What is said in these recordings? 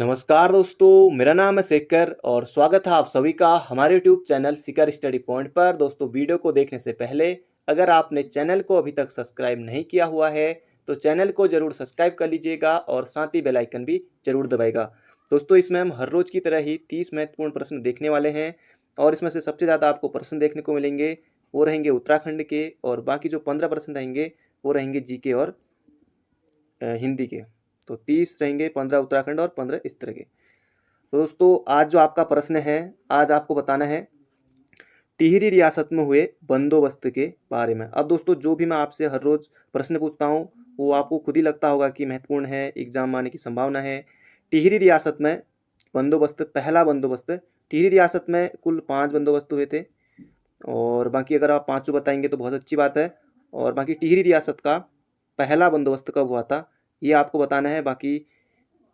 नमस्कार दोस्तों, मेरा नाम है शेखर और स्वागत है आप सभी का हमारे यूट्यूब चैनल शिखर स्टडी पॉइंट पर। दोस्तों, वीडियो को देखने से पहले अगर आपने चैनल को अभी तक सब्सक्राइब नहीं किया हुआ है तो चैनल को ज़रूर सब्सक्राइब कर लीजिएगा और साथ ही बेल आइकन भी ज़रूर दबाएगा। दोस्तों, इसमें हम हर रोज़ की तरह ही 30 महत्वपूर्ण प्रश्न देखने वाले हैं और इसमें से सबसे ज़्यादा आपको प्रश्न देखने को मिलेंगे वो रहेंगे उत्तराखंड के, और बाकी जो 15 प्रश्न रहेंगे वो रहेंगे जीके और हिंदी के। तो 30 रहेंगे, 15 उत्तराखंड और 15 इस तरह के। तो दोस्तों, आज जो आपका प्रश्न है, आज आपको बताना है टिहरी रियासत में हुए बंदोबस्त के बारे में। अब दोस्तों, जो भी मैं आपसे हर रोज़ प्रश्न पूछता हूँ वो आपको खुद ही लगता होगा कि महत्वपूर्ण है, एग्जाम आने की संभावना है। टिहरी रियासत में बंदोबस्त, पहला बंदोबस्त। टिहरी रियासत में कुल 5 बंदोबस्त हुए थे और बाकी अगर आप पाँचों बताएंगे तो बहुत अच्छी बात है। और बाकी टिहरी रियासत का पहला बंदोबस्त कब हुआ था ये आपको बताना है। बाकी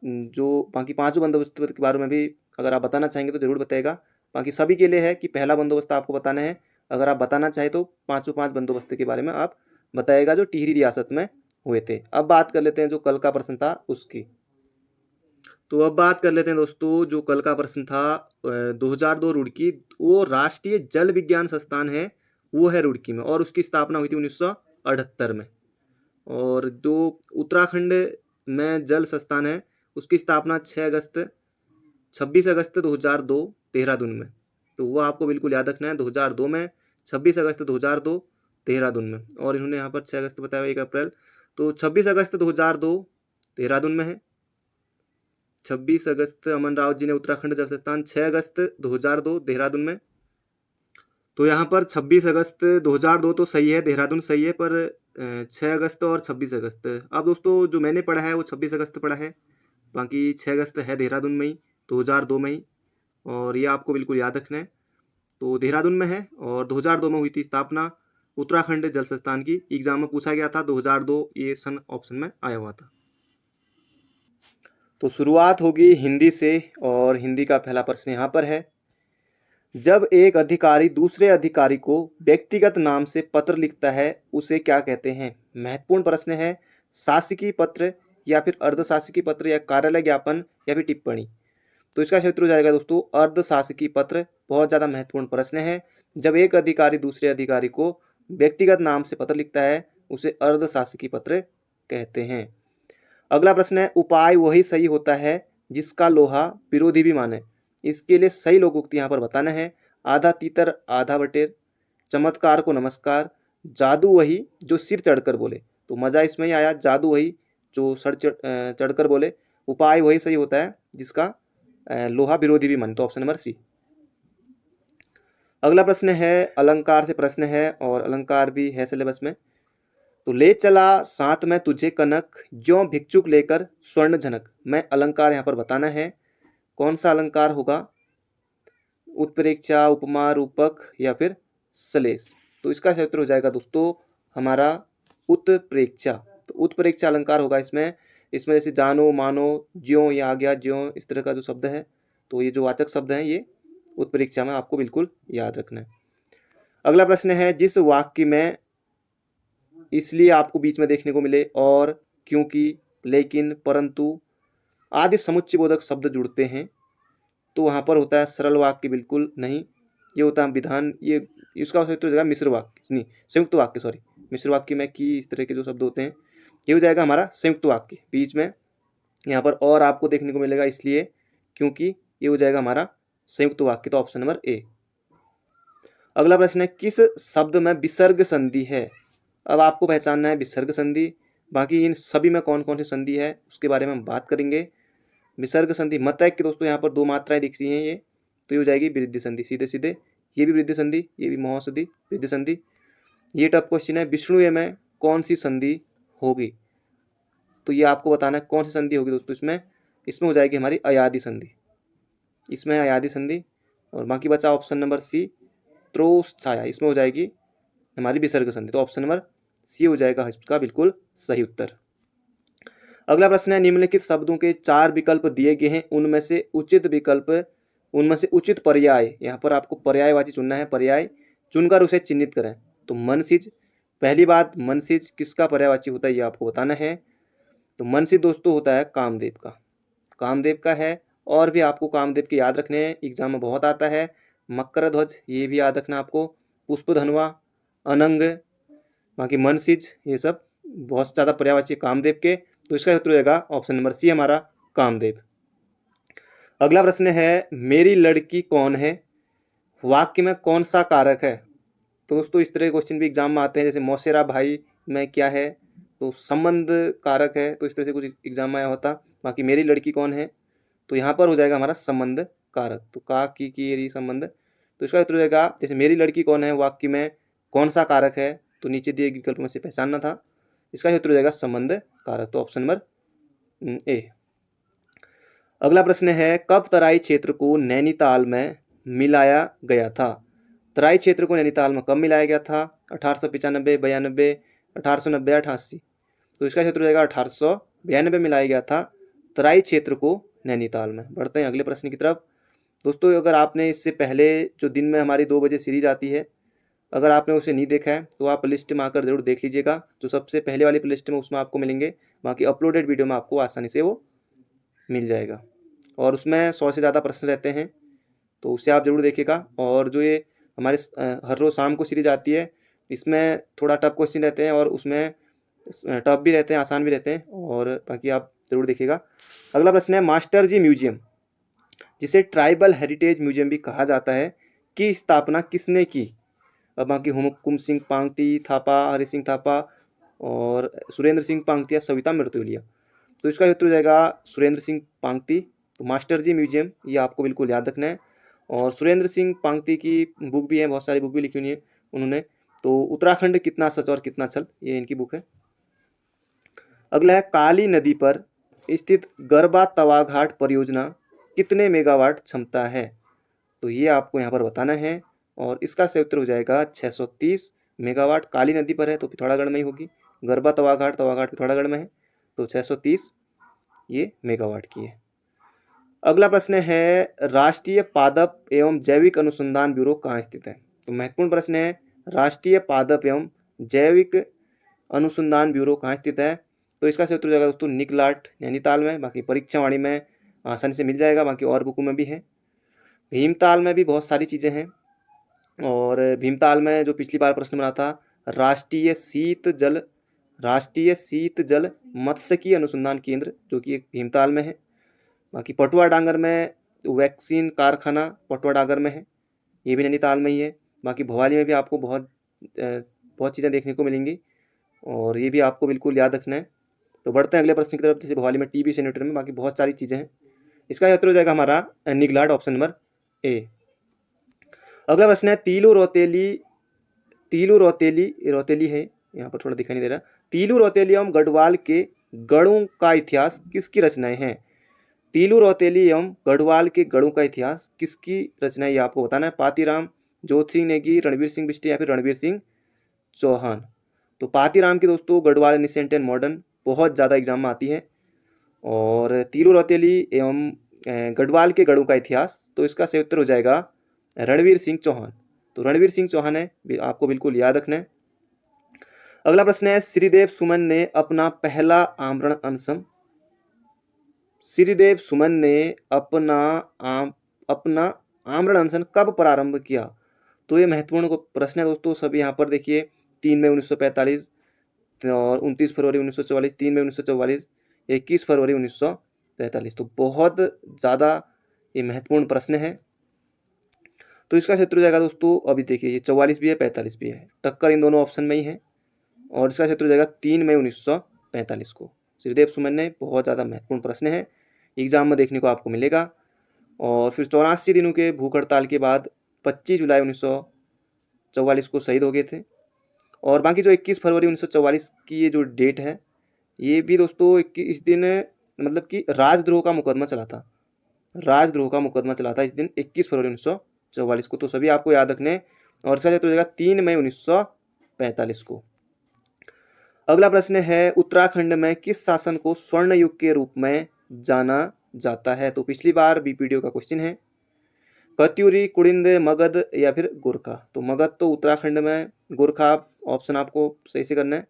जो बाकी पाँचों बंदोबस्त के बारे में भी अगर आप बताना चाहेंगे तो ज़रूर बताएगा। बाकी सभी के लिए है कि पहला बंदोबस्त आपको बताना है। अगर आप बताना चाहें तो पाँचों 5 बंदोबस्त के बारे में आप बताएगा जो टिहरी रियासत में हुए थे। अब बात कर लेते हैं जो कल का प्रश्न था उसकी। तो अब बात कर लेते हैं दोस्तों, जो कल का प्रश्न था 2002 रुड़की, वो राष्ट्रीय जल विज्ञान संस्थान है, वो है रुड़की में और उसकी स्थापना हुई थी 1978 में। और जो उत्तराखंड में जल संस्थान है उसकी स्थापना 26 अगस्त 2002 देहरादून में। तो वो आपको बिल्कुल याद रखना है, 2002 में, 26 अगस्त 2002 देहरादून में। और इन्होंने यहाँ पर 6 अगस्त बताया, 1 अप्रैल। तो 26 अगस्त 2002 देहरादून में है। 26 अगस्त अमन राव जी ने उत्तराखंड जल संस्थान, 6 अगस्त 2002 देहरादून में। तो यहाँ पर 26 अगस्त 2002 तो सही है, देहरादून सही है, पर 6 अगस्त और 26 अगस्त। अब दोस्तों, जो मैंने पढ़ा है वो 26 अगस्त पढ़ा है, बाकी 6 अगस्त है देहरादून में ही, 2002 में ही। और ये आपको बिल्कुल याद रखना है। तो देहरादून में है और 2002 में हुई थी स्थापना उत्तराखंड जल संस्थान की। एग्जाम में पूछा गया था 2002, ये सन ऑप्शन में आया हुआ था। तो शुरुआत होगी हिंदी से और हिंदी का पहला प्रश्न यहाँ पर है। जब एक अधिकारी दूसरे अधिकारी को व्यक्तिगत नाम से पत्र लिखता है उसे क्या कहते हैं? महत्वपूर्ण प्रश्न है। शासकीय पत्र या फिर अर्धशासकीय पत्र या कार्यालय ज्ञापन या फिर टिप्पणी। तो इसका क्षेत्र हो जाएगा दोस्तों अर्धशासकीय पत्र। बहुत ज़्यादा महत्वपूर्ण प्रश्न है। जब एक अधिकारी दूसरे अधिकारी को व्यक्तिगत नाम से पत्र लिखता है उसे अर्धशासकीय पत्र कहते हैं। अगला प्रश्न है, उपाय वही सही होता है जिसका लोहा विरोधी भी माने। इसके लिए सही लोकोक्ति यहाँ पर बताना है। आधा तीतर आधा बटेर, चमत्कार को नमस्कार, जादू वही जो सिर चढ़कर बोले। तो मजा इसमें ही आया, जादू वही जो सर चढ़कर बोले। उपाय वही सही होता है जिसका लोहा विरोधी भी माने। तो ऑप्शन नंबर सी। अगला प्रश्न है, अलंकार से प्रश्न है और अलंकार भी है सिलेबस में। तो ले चला साथ में तुझे कनक, ज्यों भिक्षुक लेकर स्वर्ण झनक। मैं अलंकार यहाँ पर बताना है। कौन सा अलंकार होगा? उत्प्रेक्षा, उपमा, रूपक या फिर सलेस। तो इसका क्षेत्र हो जाएगा दोस्तों हमारा उत्प्रेक्षा। तो उत्प्रेक्षा अलंकार होगा इसमें। इसमें जैसे जानो, मानो, ज्यों, ये आ गया ज्यों, इस तरह का जो शब्द है, तो ये जो वाचक शब्द हैं ये उत्प्रेक्षा में आपको बिल्कुल याद रखना है। अगला प्रश्न है, जिस वाक्य में इसलिए आपको बीच में देखने को मिले और, क्योंकि, लेकिन, परंतु आदि समुच्चयबोधक शब्द जुड़ते हैं तो वहाँ पर होता है सरल वाक्य, बिल्कुल नहीं। ये होता है विधान, ये इसका तो हो जाएगा मिश्र वाक्य, नहीं संयुक्त वाक्य, सॉरी। मिश्र वाक्य में की, इस तरह के जो शब्द होते हैं ये हो जाएगा हमारा संयुक्त वाक्य। बीच में यहाँ पर और आपको देखने को मिलेगा, इसलिए, क्योंकि, ये हो जाएगा हमारा संयुक्त वाक्य। तो ऑप्शन नंबर ए। अगला प्रश्न है, किस शब्द में विसर्ग संधि है? अब आपको पहचानना है विसर्ग संधि। बाकी इन सभी में कौन कौन सी संधि है उसके बारे में हम बात करेंगे। विसर्ग संधि मतैक की दोस्तों यहाँ पर 2 मात्राएं दिख रही हैं, ये तो ये हो जाएगी वृद्धि संधि, सीधे सीधे। ये भी वृद्धि संधि, ये भी महौषधि वृद्धि संधि। ये टफ क्वेश्चन है, विष्णु में कौन सी संधि होगी? तो ये आपको बताना है कौन सी संधि होगी दोस्तों। इसमें इसमें हो जाएगी हमारी अयादि संधि, इसमें अयादि संधि। और बाकी बचा ऑप्शन नंबर सी, त्रोस छाया, इसमें हो जाएगी हमारी विसर्ग संधि। तो ऑप्शन नंबर सी हो जाएगा इसका बिल्कुल सही उत्तर। अगला प्रश्न है, निम्नलिखित शब्दों के 4 विकल्प दिए गए हैं, उनमें से उचित पर्याय, यहाँ पर आपको पर्यायवाची चुनना है, पर्याय चुनकर उसे चिन्हित करें। तो मनसिज, पहली बात, मनसिज किसका पर्यायवाची होता है ये आपको बताना है। तो मनसिज दोस्तों होता है कामदेव का। कामदेव का है। और भी आपको कामदेव के याद रखने हैं, एग्जाम में बहुत आता है। मकर ध्वज, ये भी याद रखना आपको। पुष्प धनुआ, अनंग, बाकी मनसिज, ये सब बहुत ज़्यादा पर्यायवाची कामदेव के। तो इसका उत्तर हो जाएगा ऑप्शन नंबर सी हमारा, कामदेव। अगला प्रश्न है, मेरी लड़की कौन है, वाक्य में कौन सा कारक है। तो दोस्तों इस तरह के क्वेश्चन भी एग्जाम में आते हैं, जैसे मौसेरा भाई में क्या है, तो संबंध कारक है, तो इस तरह से कुछ एग्जाम में आया होता। बाकी मेरी लड़की कौन है, तो यहाँ पर हो जाएगा हमारा संबंध कारक, तो का की री संबंध। तो इसका उत्तर हो जाएगा, जैसे मेरी लड़की कौन है वाक्य में कौन सा कारक है, तो नीचे दिए विकल्प में से पहचानना था। इसका उत्तर हो जाएगा संबंध कारक, तो ऑप्शन नंबर ए। अगला प्रश्न है, कब तराई क्षेत्र को नैनीताल में मिलाया गया था। तराई क्षेत्र को नैनीताल में कब मिलाया गया था, 1895, 92, 1890, 88। तो इसका क्षेत्र हो जाएगा 1892 मिलाया गया था तराई क्षेत्र को नैनीताल में। बढ़ते हैं अगले प्रश्न की तरफ। दोस्तों अगर आपने इससे पहले जो दिन में हमारी 2 बजे सीरीज आती है, अगर आपने उसे नहीं देखा है तो आप लिस्ट में आकर जरूर देख लीजिएगा। जो सबसे पहले वाली प्लेलिस्ट में उसमें आपको मिलेंगे, बाकी अपलोडेड वीडियो में आपको आसानी से वो मिल जाएगा। और उसमें 100 से ज़्यादा प्रश्न रहते हैं, तो उसे आप जरूर देखिएगा। और जो ये हमारे हर रोज़ शाम को सीरीज आती है, इसमें थोड़ा टफ क्वेश्चन रहते हैं और उसमें टफ भी रहते हैं, आसान भी रहते हैं, और बाकी आप जरूर देखिएगा। अगला प्रश्न है, मास्टर जी म्यूजियम, जिसे ट्राइबल हेरिटेज म्यूजियम भी कहा जाता है, की स्थापना किसने की। अब बाकी हुकुम सिंह पांगती थापा, हरि सिंह थापा और सुरेंद्र सिंह पांगती या सविता मृत्युलिया। तो इसका उत्तर हो जाएगा सुरेंद्र सिंह पांगती। तो मास्टर जी म्यूजियम ये आपको बिल्कुल याद रखना है। और सुरेंद्र सिंह पांगती की बुक भी है, बहुत सारी बुक भी लिखी हुई है उन्होंने। तो उत्तराखंड कितना सच और कितना छल, ये इनकी बुक है। अगला है, काली नदी पर स्थित गरबा तवा घाट परियोजना कितने मेगावाट क्षमता है। तो ये आपको यहाँ पर बताना है, और इसका सही उत्तर हो जाएगा 630 मेगावाट। काली नदी पर है तो पिथौरागढ़ में ही होगी। गरबा तवा घाट पिथौरागढ़ में है, तो 630 ये मेगावाट की है। अगला प्रश्न है, राष्ट्रीय पादप एवं जैविक अनुसंधान ब्यूरो कहाँ स्थित है। तो महत्वपूर्ण प्रश्न है, राष्ट्रीय पादप एवं जैविक अनुसंधान ब्यूरो कहाँ स्थित है। तो इसका सही उत्तर हो जाएगा दोस्तों निकलाट नैनीताल में। बाकी परीक्षावाणी में आसानी से मिल जाएगा, बाकी और बुकों में भी है। भीमताल में भी बहुत सारी चीज़ें हैं, और भीमताल में जो पिछली बार प्रश्न बना था, राष्ट्रीय शीत जल मत्स्यिकी अनुसंधान केंद्र, जो कि एक भीमताल में है। बाकी पटुआ डांगर में वैक्सीन कारखाना पटुआ डांगर में है, ये भी नैनीताल में ही है। बाकी भवाली में भी आपको बहुत चीज़ें देखने को मिलेंगी, और ये भी आपको बिल्कुल याद रखना है। तो बढ़ते हैं अगले प्रश्न की तरफ, जैसे भवाली में टीबी सेनेटर में, बाकी बहुत सारी चीज़ें हैं। इसका उत्तर हो जाएगा हमारा निगलाट, ऑप्शन नंबर ए। अगला प्रश्न है, तीलू रौतेली है, यहाँ पर थोड़ा दिखाई नहीं दे रहा। तीलू रौतेली एवं गढ़वाल के गढ़ों का इतिहास किसकी रचनाएं हैं। तीलू रौतेली एवं गढ़वाल के गढ़ों का इतिहास किसकी रचनाएं, ये आपको बताना है। पातीराम, जोत सिंह नेगी, रणवीर सिंह बिष्ट या फिर रणवीर सिंह चौहान। तो पातीराम की दोस्तों गढ़वाल एनिसेंट एंड मॉडर्न बहुत ज़्यादा एग्जाम में आती है। और तीलू रौतेली एवं गढ़वाल के गढ़ों का इतिहास, तो इसका सही उत्तर हो जाएगा रणवीर सिंह चौहान। तो रणवीर सिंह चौहान है, आपको बिल्कुल याद रखना है। अगला प्रश्न है, श्रीदेव सुमन ने अपना पहला आमरण अनशन आमरण अनशन कब प्रारंभ किया। तो ये महत्वपूर्ण प्रश्न है दोस्तों। सभी यहाँ पर देखिए, 3 मई 1945 और 29 फरवरी 1944, 3 मई 1944, 21 फरवरी 1943। तो बहुत ज़्यादा ये महत्वपूर्ण प्रश्न है। तो इसका क्षेत्र हो जाएगा दोस्तों, अभी देखिए ये 44 भी है, 45 भी है, टक्कर इन दोनों ऑप्शन में ही है। और इसका क्षेत्र हो जाएगा 3 मई 1945 को। श्रीदेव सुमन ने बहुत ज़्यादा महत्वपूर्ण प्रश्न है, एग्जाम में देखने को आपको मिलेगा। और फिर 84 दिनों के भूख हड़ताल के बाद 25 जुलाई 1944 को शहीद हो गए थे। और बाकी जो 21 फरवरी 1944 की ये जो डेट है, ये भी दोस्तों इस दिन मतलब कि राजद्रोह का मुकदमा चला था। इस दिन 21 फरवरी 1944 को। तो सभी आपको याद रखने। और इसका तो हो जाएगा 3 मई 1945 को। अगला प्रश्न है, उत्तराखंड में किस शासन को स्वर्ण युग के रूप में जाना जाता है। तो पिछली बार बीपीडीओ का क्वेश्चन है, कत्यूरी, कुड़िंद, मगध या फिर गोरखा। तो मगध तो उत्तराखंड में, गोरखा ऑप्शन आपको सही से करना है।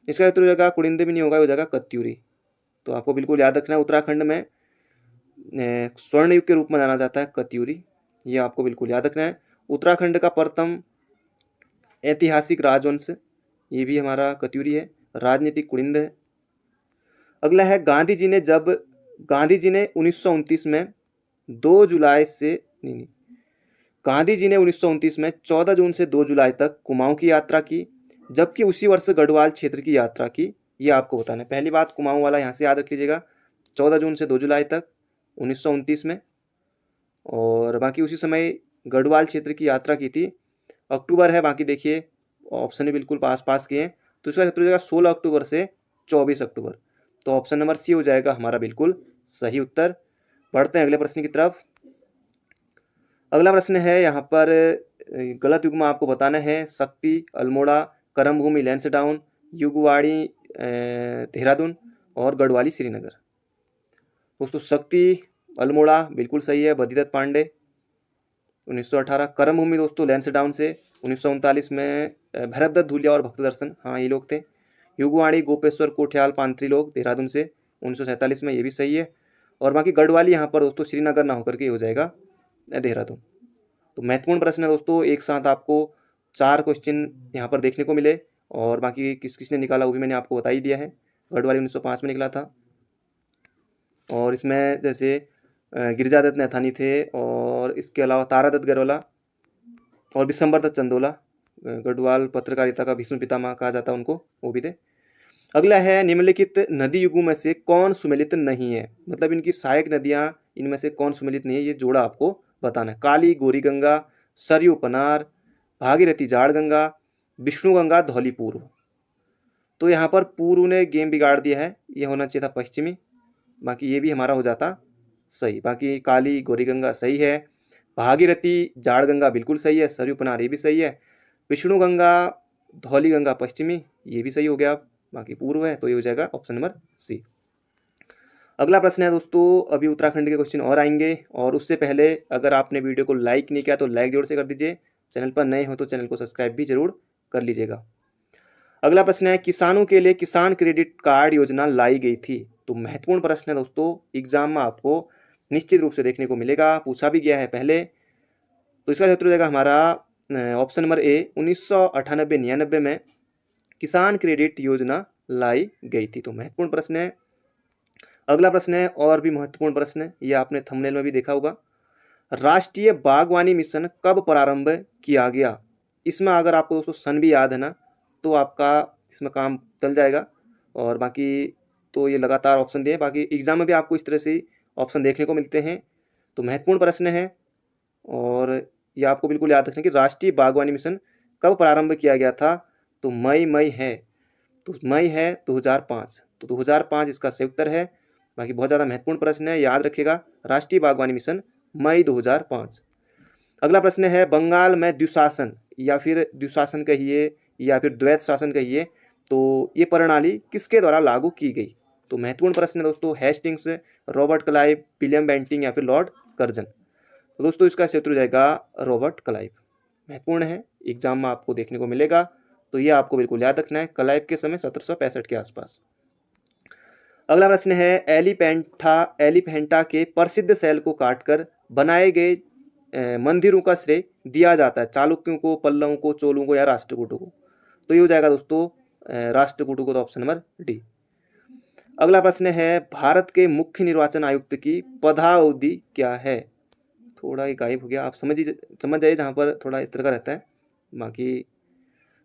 इसका उत्तर हो जाएगा कुड़िंद भी नहीं होगा, हो जाएगा कत्यूरी। तो आपको बिल्कुल याद रखना है, उत्तराखंड में स्वर्ण युग के रूप में जाना जाता है, कत्यूरी, ये आपको बिल्कुल याद रखना है। उत्तराखंड का प्रथम ऐतिहासिक राजवंश, ये भी हमारा कत्यूरी है। राजनीतिक कुड़िंद है। अगला है गांधी जी ने 1929 में 2 जुलाई से नहीं, गांधी जी ने 1929 में 14 जून से 2 जुलाई तक कुमाऊं की यात्रा की, जबकि उसी वर्ष गढ़वाल क्षेत्र की यात्रा की। ये आपको बताना है। पहली बात कुमाऊं वाला यहाँ से याद रख लीजिएगा, 14 जून से 2 जुलाई तक 1929 में, और बाकी उसी समय गढ़वाल क्षेत्र की यात्रा की थी। अक्टूबर है, बाकी देखिए ऑप्शन बिल्कुल पास पास किए हैं, तो इसका उत्तर हो जाएगा 16 अक्टूबर से 24 अक्टूबर। तो ऑप्शन नंबर सी हो जाएगा हमारा बिल्कुल सही उत्तर। बढ़ते हैं अगले प्रश्न की तरफ। अगला प्रश्न है यहाँ पर गलत युग्म आपको बताना है। शक्ति, अल्मोड़ा, करमभूमि, लैंसडाउन, युगवाड़ी देहरादून और गढ़वाली श्रीनगर। दोस्तों शक्ति अल्मोड़ा बिल्कुल सही है, बद्रीदत्त पांडे 1918। करमभूमि दोस्तों लैंसडाउन से 1939 में भैरवदत्त धूलिया और भक्त दर्शन, हाँ ये लोग थे। युगवाणी गोपेश्वर कोठियाल पांत्री लोग देहरादून से 1947 में, ये भी सही है। और बाकी गढ़वाली यहाँ पर दोस्तों श्रीनगर ना होकर के हो जाएगा देहरादून। तो महत्वपूर्ण प्रश्न है दोस्तों, एक साथ आपको 4 क्वेश्चन यहाँ पर देखने को मिले, और बाकी किस किसने निकाला वो भी मैंने आपको बता ही दिया है। गढ़वाली 1905 में निकला था, और इसमें जैसे गिरिजादत्त नैथानी थे, और इसके अलावा तारादत्त गरवाला और विशंबर दत्त चंदोला, गढ़वाल पत्रकारिता का भीष्म पितामह कहा जाता है उनको, वो भी थे। अगला है निम्नलिखित नदी युगों में से कौन सुमेलित नहीं है, मतलब इनकी सहायक नदियां इनमें से कौन सुमेलित नहीं है, ये जोड़ा आपको बताना है। काली गोरी गंगा, सरयू पनार, भागीरथी जाड़ गंगा, विष्णु गंगा धौली पूर्व। तो यहाँ पर पूर्व ने गेम बिगाड़ दिया है, ये होना चाहिए था पश्चिमी, बाकी ये भी हमारा हो जाता सही। बाकी काली गोरी गंगा सही है, भागीरथी जाड़ गंगा बिल्कुल सही है, सरयू पनार ये भी सही है, विष्णु गंगा धौली गंगा पश्चिमी ये भी सही हो गया, बाकी पूर्व है, तो ये हो जाएगा ऑप्शन नंबर सी। अगला प्रश्न है दोस्तों, अभी उत्तराखंड के क्वेश्चन और आएंगे, और उससे पहले अगर आपने वीडियो को लाइक नहीं किया तो लाइक जरूर से कर दीजिए, चैनल पर नए हो तो चैनल को सब्सक्राइब भी जरूर कर लीजिएगा। अगला प्रश्न है किसानों के लिए किसान क्रेडिट कार्ड योजना लाई गई थी। तो महत्वपूर्ण प्रश्न है दोस्तों, एग्जाम में आपको निश्चित रूप से देखने को मिलेगा, पूछा भी गया है पहले। तो इसका उत्तर हो जाएगा हमारा ऑप्शन नंबर ए, 1998-99 में किसान क्रेडिट योजना लाई गई थी। तो महत्वपूर्ण प्रश्न है। अगला प्रश्न है और भी महत्वपूर्ण प्रश्न है, ये आपने थंबनेल में भी देखा होगा। राष्ट्रीय बागवानी मिशन कब प्रारंभ किया गया? इसमें अगर आपको दोस्तों सन भी याद है ना, तो आपका इसमें काम चल जाएगा। और बाकी तो ये लगातार ऑप्शन दिए, बाकी एग्जाम में भी आपको इस तरह से ऑप्शन देखने को मिलते हैं। तो महत्वपूर्ण प्रश्न है, और ये आपको बिल्कुल याद रखना कि राष्ट्रीय बागवानी मिशन कब प्रारंभ किया गया था। तो मई है, तो मई है 2005, तो 2005 इसका सही उत्तर है। बाकी बहुत ज़्यादा महत्वपूर्ण प्रश्न है, याद रखिएगा, राष्ट्रीय बागवानी मिशन मई 2005। अगला प्रश्न है बंगाल में द्विशासन या फिर द्विशासन कहिए या फिर द्वैत शासन कहिए, तो ये प्रणाली किसके द्वारा लागू की गई? तो महत्वपूर्ण प्रश्न है दोस्तों, Hastings, Robert Clive, William Bentinck या फिर लॉर्ड कर्जन। तो दोस्तों इसका उत्तर हो जाएगा रॉबर्ट क्लाइव। महत्वपूर्ण है, एग्जाम में आपको देखने को मिलेगा, तो ये आपको बिल्कुल याद रखना है, क्लाइव के समय 1765 के आसपास। अगला प्रश्न है एलिफेंटा के प्रसिद्ध शैल को काटकर बनाए गए मंदिरों का श्रेय दिया जाता है चालुक्यों को, पल्लवों को, चोलों को या राष्ट्रकूटों को? तो ये हो जाएगा दोस्तों राष्ट्रकूटों को, तो ऑप्शन नंबर डी। अगला प्रश्न है भारत के मुख्य निर्वाचन आयुक्त की पदावधि क्या है? थोड़ा ही गायब हो गया, आप समझ जाइए जहाँ पर थोड़ा इस तरह का रहता है। बाकी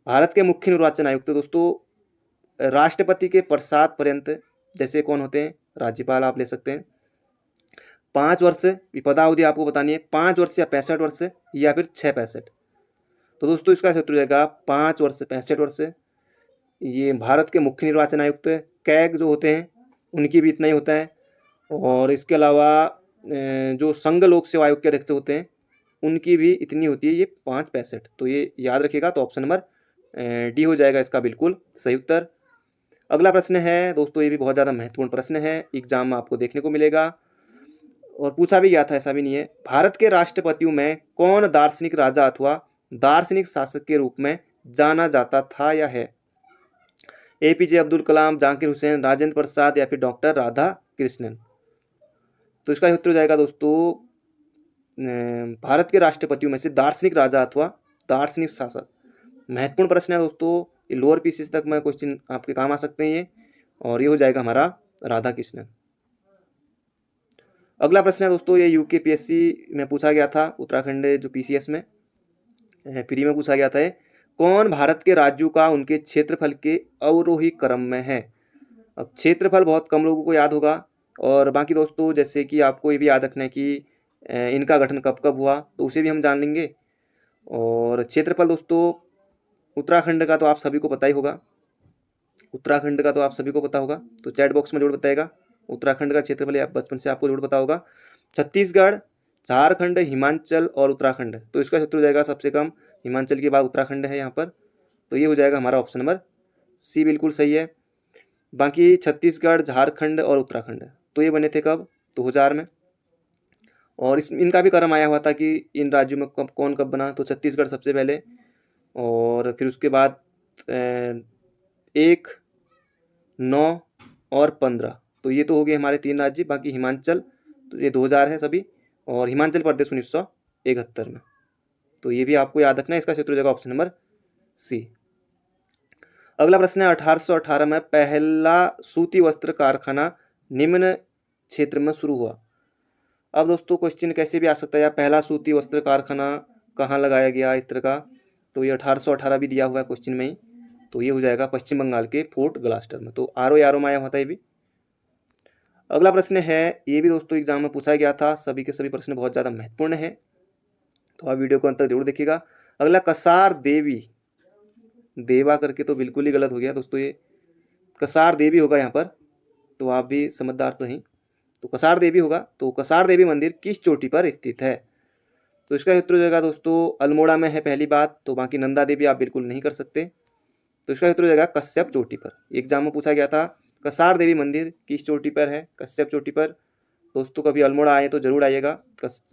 भारत के मुख्य निर्वाचन आयुक्त दोस्तों राष्ट्रपति के पश्चात पर्यंत, जैसे कौन होते हैं, राज्यपाल आप ले सकते हैं। 5 वर्ष पदावधि आपको बतानी है, 5 वर्ष या 65 वर्ष या फिर 6-65। तो दोस्तों इसका उत्तर हो जाएगा 5 वर्ष 65 वर्ष। ये भारत के मुख्य निर्वाचन आयुक्त कैग जो होते हैं उनकी भी इतना ही होता है, और इसके अलावा जो संघ लोक सेवा आयोग के अध्यक्ष होते हैं उनकी भी इतनी होती है, ये 5-65। तो ये याद रखिएगा, तो ऑप्शन नंबर डी हो जाएगा इसका बिल्कुल सही उत्तर। अगला प्रश्न है दोस्तों, ये भी बहुत ज़्यादा महत्वपूर्ण प्रश्न है, एग्जाम में आपको देखने को मिलेगा और पूछा भी गया था, ऐसा भी नहीं है। भारत के राष्ट्रपतियों में कौन दार्शनिक राजा अथवा दार्शनिक शासक के रूप में जाना जाता था या है? एपीजे अब्दुल कलाम, जाकिर हुसैन, राजेंद्र प्रसाद या फिर डॉक्टर राधा कृष्णन? तो इसका उत्तर हो जाएगा दोस्तों भारत के राष्ट्रपतियों में से दार्शनिक राजा अथवा दार्शनिक शासक। महत्वपूर्ण प्रश्न है दोस्तों, ये लोअर पीसीएस तक में क्वेश्चन आपके काम आ सकते हैं ये, और ये हो जाएगा हमारा राधा कृष्णन। अगला प्रश्न है दोस्तों, ये यूकेपीएससी में पूछा गया था, उत्तराखंड जो पीसीएस में फ्री में पूछा गया था। कौन भारत के राज्यों का उनके क्षेत्रफल के अवरोही क्रम में है। अब क्षेत्रफल बहुत कम लोगों को याद होगा, और बाकी दोस्तों जैसे कि आपको ये भी याद रखना है कि इनका गठन कब कब हुआ, तो उसे भी हम जान लेंगे। और क्षेत्रफल दोस्तों उत्तराखंड का तो आप सभी को पता ही होगा, उत्तराखंड का तो आप सभी को पता होगा, तो चैट बॉक्स में जरूर बताएगा उत्तराखंड का क्षेत्रफल, आप बचपन से आपको जरूर पता होगा। छत्तीसगढ़, झारखंड, हिमाचल और उत्तराखंड, तो इसका क्षेत्र हो जाएगा सबसे कम, हिमाचल के बाद उत्तराखंड है यहाँ पर, तो ये हो जाएगा हमारा ऑप्शन नंबर सी, बिल्कुल सही है। बाकी छत्तीसगढ़, झारखंड और उत्तराखंड, तो ये बने थे कब, 2000 में, और इनका भी क्रम आया हुआ था कि इन राज्यों में कौन कब बना, तो छत्तीसगढ़ सबसे पहले, और फिर उसके बाद 1, 9 और 15, तो ये तो हो गए हमारे 3 राज्य। बाकी हिमाचल, तो ये 2000 है सभी, और हिमाचल प्रदेश 1971 में, तो ये भी आपको याद रखना है। इसका क्षेत्र हो जाएगा ऑप्शन नंबर सी। अगला प्रश्न है, 1818 में पहला सूती वस्त्र कारखाना निम्न क्षेत्र में शुरू हुआ। अब दोस्तों क्वेश्चन कैसे भी आ सकता है, या पहला सूती वस्त्र कारखाना कहाँ लगाया गया इस तरह का, तो ये 1818 भी दिया हुआ है क्वेश्चन में ही, तो ये हो जाएगा पश्चिम बंगाल के फोर्ट ग्लास्टर में, तो आरो में आया हुआ था ये भी। अगला प्रश्न है, ये भी दोस्तों एग्जाम में पूछा गया था, सभी के सभी प्रश्न बहुत ज़्यादा महत्वपूर्ण है, तो आप वीडियो को अंत तक जरूर देखिएगा। अगला, कसार देवी, देवा करके तो बिल्कुल ही गलत हो गया दोस्तों, ये कसार देवी होगा यहाँ पर, तो आप भी समझदार तो हैं, तो कसार देवी होगा। तो कसार देवी मंदिर किस चोटी पर स्थित है, तो इसका उत्तर हो जाएगा दोस्तों अल्मोड़ा में है पहली बात, तो बाकी नंदा देवी आप बिल्कुल नहीं कर सकते, तो इसका उत्तर हो जाएगा कश्यप चोटी पर। एग्जाम में पूछा गया था कसार देवी मंदिर किस चोटी पर है, कश्यप चोटी पर। दोस्तों कभी अल्मोड़ा आए तो जरूर आइएगा,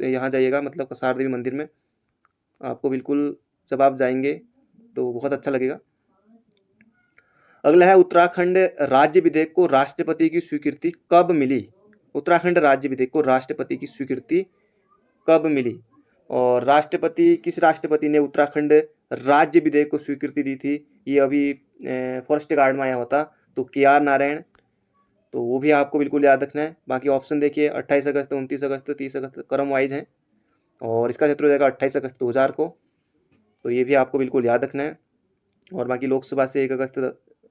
यहाँ जाइएगा, मतलब कसार देवी मंदिर में आपको बिल्कुल जब आप जाएंगे तो बहुत अच्छा लगेगा। अगला है, उत्तराखंड राज्य विधेयक को राष्ट्रपति की स्वीकृति कब मिली। उत्तराखंड राज्य विधेयक को राष्ट्रपति की स्वीकृति कब मिली, और राष्ट्रपति, किस राष्ट्रपति ने उत्तराखंड राज्य विधेयक को स्वीकृति दी थी, ये अभी फॉरेस्ट गार्ड में आया होता, तो KR नारायण, तो वो भी आपको बिल्कुल याद रखना है। बाकी ऑप्शन देखिए 28 अगस्त, 29 अगस्त, 30 अगस्त, क्रम वाइज हैं, और इसका क्षेत्र हो जाएगा 28 अगस्त 2000 को, तो ये भी आपको बिल्कुल याद रखना है। और बाकी लोकसभा से 1 अगस्त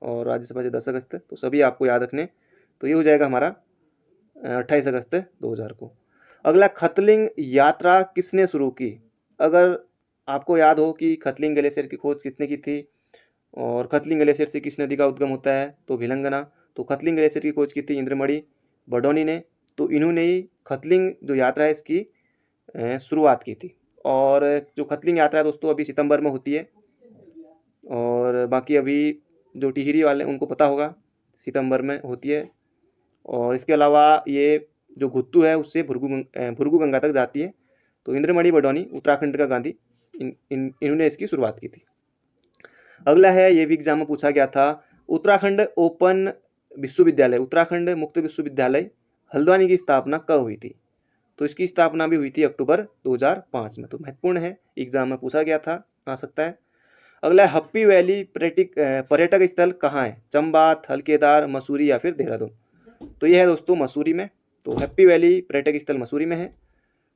और राज्यसभा से 10 अगस्त, तो सभी आपको याद रखने, तो ये हो जाएगा हमारा 28 अगस्त 2000 को। अगला, खतलिंग यात्रा किसने शुरू की। अगर आपको याद हो कि खतलिंग ग्लेशियर की खोज किसने की थी, और खतलिंग ग्लेशियर से किस नदी का उद्गम होता है, तो भिलंगना, तो खतलिंग ग्लेशियर की खोज की थी इंद्रमणि बडोनी ने, तो इन्होंने ही खतलिंग जो यात्रा है इसकी शुरुआत की थी। और जो खतलिंग यात्रा है दोस्तों अभी सितंबर में होती है, और बाकी अभी जो टिहरी वाले उनको पता होगा सितंबर में होती है। और इसके अलावा ये जो घुत्तू है उससे भुरगू गंगा तक जाती है, तो इंद्रमणि बडोनी उत्तराखंड का गांधी, इन्होंने इसकी शुरुआत की थी। अगला है, ये भी एग्जाम में पूछा गया था, उत्तराखंड ओपन विश्वविद्यालय, उत्तराखंड मुक्त विश्वविद्यालय हल्द्वानी की स्थापना कब हुई थी, तो इसकी स्थापना भी हुई थी अक्टूबर 2005 में, तो महत्वपूर्ण है, एग्जाम में पूछा गया था, आ सकता है। अगला है, हप्पी वैली पर्यटक स्थल कहाँ है, चंबा, थल केदार, मसूरी या फिर देहरादून, तो ये है दोस्तों मसूरी में, तो हैप्पी वैली पर्यटक स्थल मसूरी में है।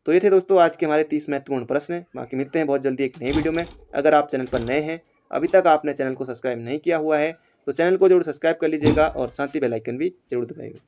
तो ये थे दोस्तों आज के हमारे 30 महत्वपूर्ण प्रश्न। बाकी मिलते हैं बहुत जल्दी एक नई वीडियो में। अगर आप चैनल पर नए हैं, अभी तक आपने चैनल को सब्सक्राइब नहीं किया हुआ है, तो चैनल को जरूर सब्सक्राइब कर लीजिएगा, और साथ ही बेल आइकन भी जरूर दबाइएगा।